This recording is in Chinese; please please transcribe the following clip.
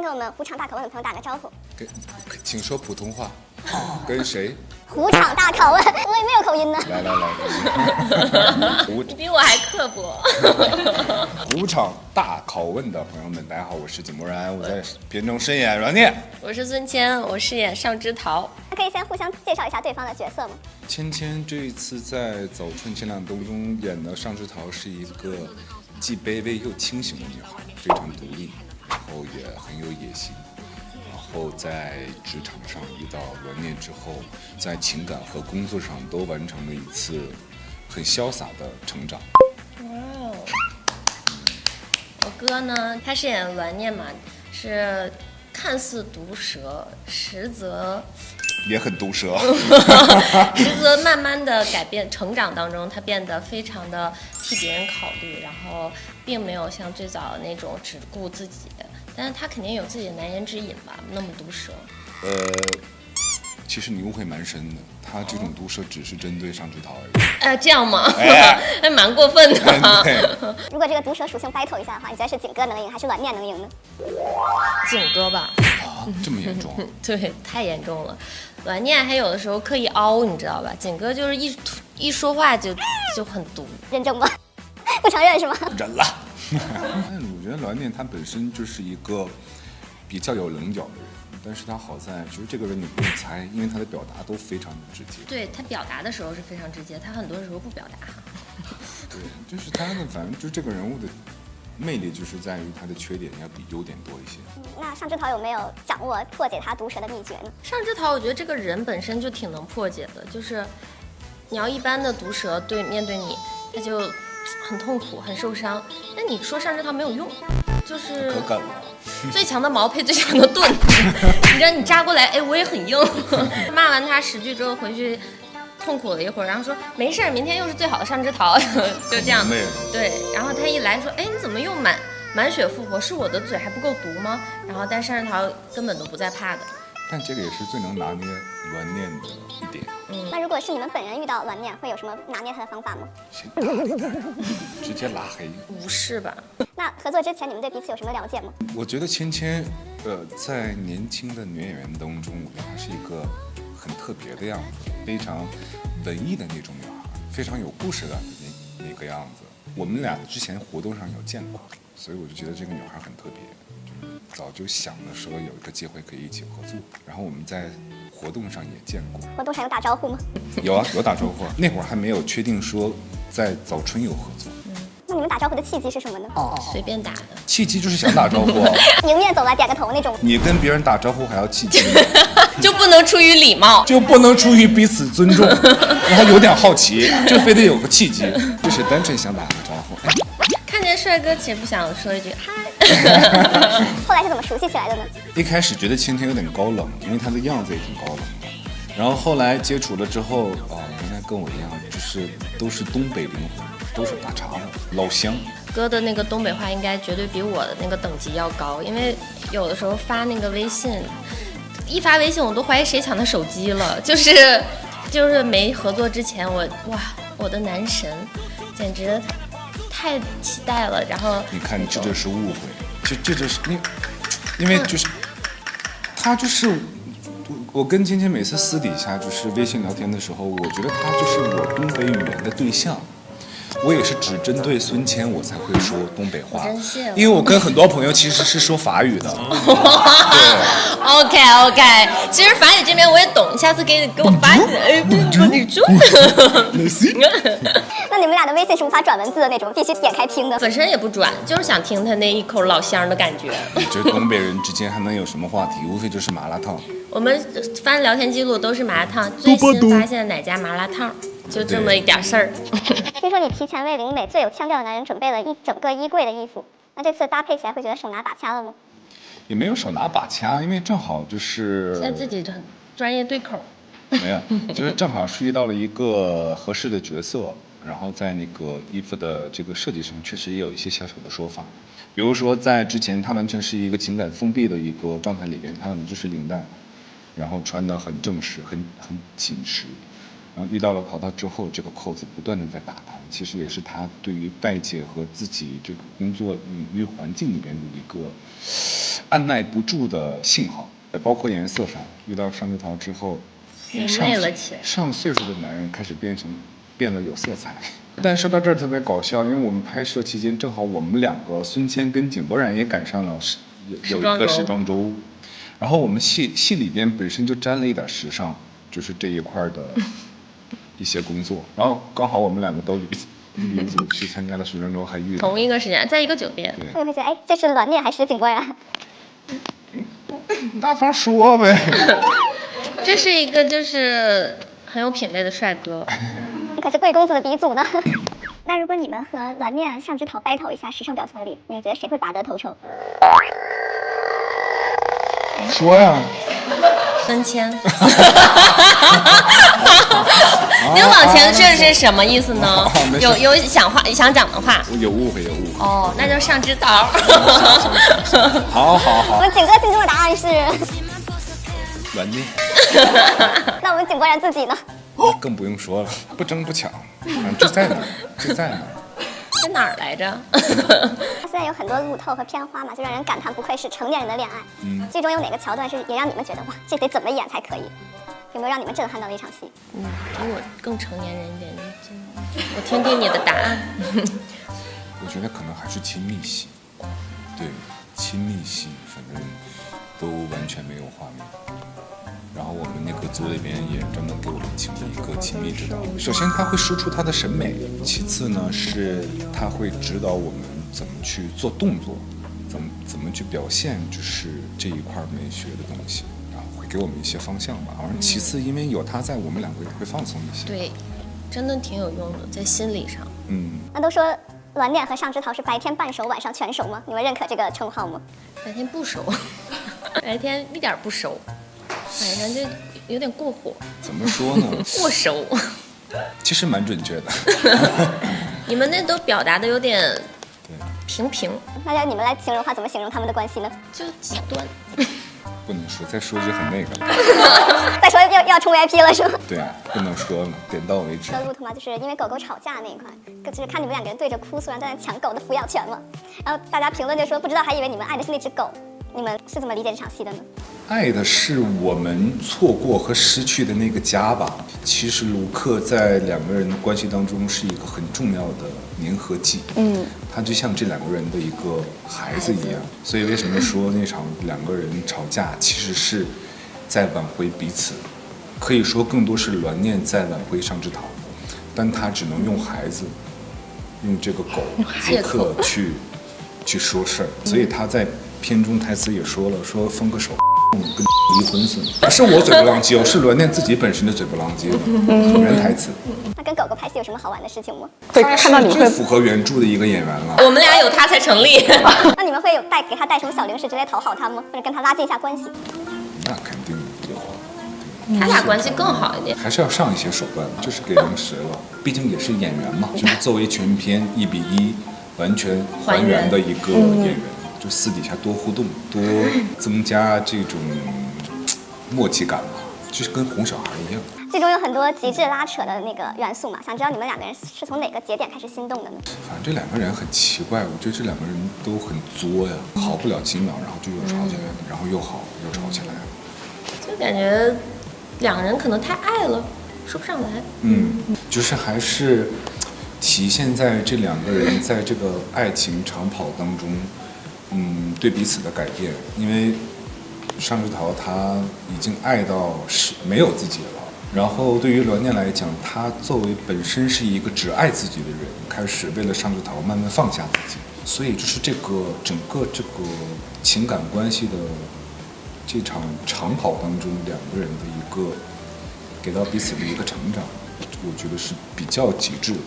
先跟我们虎场大拷问的朋友打个招呼。请说普通话。跟谁？虎场大拷问，我也没有口音呢。来，你比我还刻薄。虎场大拷问的朋友们，大家好，我是井柏然，我在片中饰演阮念。我是孙谦，我饰演尚之桃。那可以先互相介绍一下对方的角色吗？芊芊这一次在《早春千两》当中演的尚之桃是一个既卑微又清醒的女孩，非常独立，然后也很有野心。然后在职场上遇到阮念之后，在情感和工作上都完成了一次很潇洒的成长。哇哦！我哥呢，他饰演阮念嘛，是看似毒舌，实则也很毒舌，实则慢慢的改变成长当中，他变得非常的替别人考虑，然后并没有像最早的那种只顾自己。但是他肯定有自己的难言之隐吧，那么毒舌。其实你误会蛮深的，他这种毒舌只是针对尚之桃而已。这样吗？还蛮过分的。对。如果这个毒舌属性 battle 一下的话，你觉得是景哥能赢还是阮念能赢呢？景哥吧。啊，这么严重？对，太严重了。阮念还有的时候刻意凹，你知道吧？景哥就是一说话就很毒。认证吗？不承认是吗？忍了。但我觉得阮念他本身就是一个比较有棱角的人，但是他好在就是这个人你不用猜，因为他的表达都非常的直接。对，他表达的时候是非常直接，他很多时候不表达。对，就是他的，反正就是这个人物的魅力就是在于他的缺点要比优点多一些。那尚之桃有没有掌握破解他毒舌的秘诀呢？尚之桃我觉得这个人本身就挺能破解的，就是你要一般的毒舌面对你，他就很痛苦很受伤，那你说尚之桃没有用，就是可梗了。最强的矛配最强的盾，你知道你扎过来，哎，我也很硬。骂完他10句之后回去痛苦了一会儿，然后说没事，明天又是最好的尚之桃，就这样。对，然后他一来说，哎，你怎么又满血复活？是我的嘴还不够毒吗？然后但尚之桃根本都不再怕的。但这个也是最能拿捏阮念的一点。那如果是你们本人遇到阮念，会有什么拿捏他的方法吗？先打他，直接拉黑。无视吧。那合作之前你们对彼此有什么了解吗？我觉得芊芊，在年轻的女演员当中，我觉得她是一个很特别的样子，非常文艺的那种女孩，非常有故事感的那个样子。我们俩之前活动上有见过，所以我就觉得这个女孩很特别。早就想的时候有一个机会可以一起合作，然后我们在活动上也见过。活动上有打招呼吗？有啊，有打招呼。那会儿还没有确定说在早春有合作。那你们打招呼的契机是什么呢？随便打的。契机就是想打招呼。迎面走来点个头那种。你跟别人打招呼还要契机？就不能出于礼貌，就不能出于彼此尊重，然后有点好奇，就非得有个契机，就是单纯想打个招呼。看见帅哥，其实不想说一句嗨。后来是怎么熟悉起来的呢？一开始觉得芊芊有点高冷，因为她的样子也挺高冷的。然后后来接触了之后，原来跟我一样，就是都是东北灵魂，都是大碴子老乡。哥的那个东北话应该绝对比我的那个等级要高，因为有的时候发那个微信，一发微信我都怀疑谁抢他手机了。就是没合作之前，我的男神，简直太期待了。然后你看，这就是误会，这就是因为就是他就是我跟芊芊每次私底下就是微信聊天的时候，我觉得他就是我东北语言的对象。我也是只针对孙谦我才会说东北话，因为我跟很多朋友其实是说法语的。OK， 其实法语这边我也懂，下次给我发一个。那你们俩的微信是无法转文字的那种，必须点开听的。本身也不转，就是想听他那一口老乡的感觉。你觉得东北人之间还能有什么话题？无非就是麻辣烫。我们翻聊天记录都是麻辣烫，最新发现哪家麻辣烫。就这么一点事儿。听说你提前为林美最有腔调的男人准备了一整个衣柜的衣服，那这次搭配起来会觉得手拿把掐了吗？也没有手拿把掐，因为正好就是现在自己很专业对口。没有，就是正好是遇到了一个合适的角色，然后在那个衣服的这个设计上确实也有一些小小的说法，比如说在之前它完全是一个情感封闭的一个状态里边，它可能就是领带，然后穿得很正式，很紧实。然后遇到了淘淘之后，这个扣子不断的在打弹，其实也是他对于外界和自己这个工作领域环境里边的一个按耐不住的信号，包括颜色上，遇到上枝桃之后，明媚了起来。上岁数的男人开始变得有色彩。但说到这儿特别搞笑，因为我们拍摄期间正好我们两个孙谦跟井柏然也赶上了有一个时装周，然后我们戏里边本身就沾了一点时尚，就是这一块的一些工作，然后刚好我们两个都离组去参加了时装周，还遇到同一个时间，在一个酒店。会不会觉得哎，这是栾念还是井柏然？大方说呗。这是一个就是很有品味的帅哥。你可是贵公子的鼻祖呢。那如果你们和栾念、上枝桃 battle 一下时尚表层里，你们觉得谁会拔得头筹？说呀。孙谦。您往前是什么意思呢？有想讲的话？有误会。哦，那就上枝桃。好。我们景哥心中的答案是栾念。那我们井柏然自己呢？更不用说了，不争不抢，这在哪儿？在哪儿来着？他现在有很多路透和片花嘛，就让人感叹不愧是成年人的恋爱。剧中有哪个桥段是也让你们觉得哇，这得怎么演才可以？有没有让你们震撼到的一场戏？比我更成年人一点，我听听你的答案。我觉得可能还是亲密戏，对，亲密戏，反正都完全没有画面。然后我们那个组里边也专门给我们请了一个亲密指导。首先他会输出他的审美，其次呢是他会指导我们怎么去做动作，怎么去表现，就是这一块美学的东西，然后会给我们一些方向吧。而其次，因为有他在，我们两个也会放松一些。对，真的挺有用的，在心理上。那都说栾念和上枝桃是白天半熟，晚上全熟吗？你们认可这个称号吗？白天不熟，白天一点不熟。晚上就有点过火。怎么说呢？过熟。其实蛮准确的。你们那都表达的有点平。那要你们来形容的话，怎么形容他们的关系呢？就极端。不能说，再说就很那个了。再说要冲 VIP 了是吗？对啊，不能说了，点到为止。说路透嘛，就是因为狗狗吵架那一块，就是看你们两个人对着哭，虽然在那抢狗的抚养权嘛。然后大家评论就说，不知道还以为你们爱的是那只狗，你们是怎么理解这场戏的呢？爱的是我们错过和失去的那个家吧。其实卢克在两个人的关系当中是一个很重要的粘合剂，他就像这两个人的一个孩子一样。所以为什么说那场两个人吵架其实是在挽回彼此，可以说更多是栾念在挽回上枝桃，但他只能用孩子，用这个狗卢克去说事儿，所以他在片中台词也说了，说分个手跟离婚似的。不是我嘴不浪叽哦，是栾念自己本身的嘴不浪叽的原台词。那跟狗狗拍戏有什么好玩的事情吗？会看到你最符合原著的一个演员了。我们俩有他才成立。那你们会有给他带什么小零食之类讨好他吗？或者跟他拉近一下关系？那肯定有。他俩关系更好一点，还是要上一些手段，就是给零食了。毕竟也是演员嘛，就是作为全片1:1完全还原的一个演员。就私底下多互动，多增加这种默契感嘛，就是跟哄小孩一样。剧中有很多极致拉扯的那个元素嘛，想知道你们两个人是从哪个节点开始心动的呢？反正这两个人很奇怪，我觉得这两个人都很作呀，好不了几秒，然后就又吵起来了，然后又好又吵起来了，就感觉两个人可能太爱了，说不上来。就是还是体现在这两个人在这个爱情长跑当中。对彼此的改变，因为上枝桃他已经爱到没有自己了，然后对于栾念来讲，他作为本身是一个只爱自己的人，开始为了上枝桃慢慢放下自己，所以就是这个整个这个情感关系的这场长跑当中，两个人的一个给到彼此的一个成长，我觉得是比较极致的。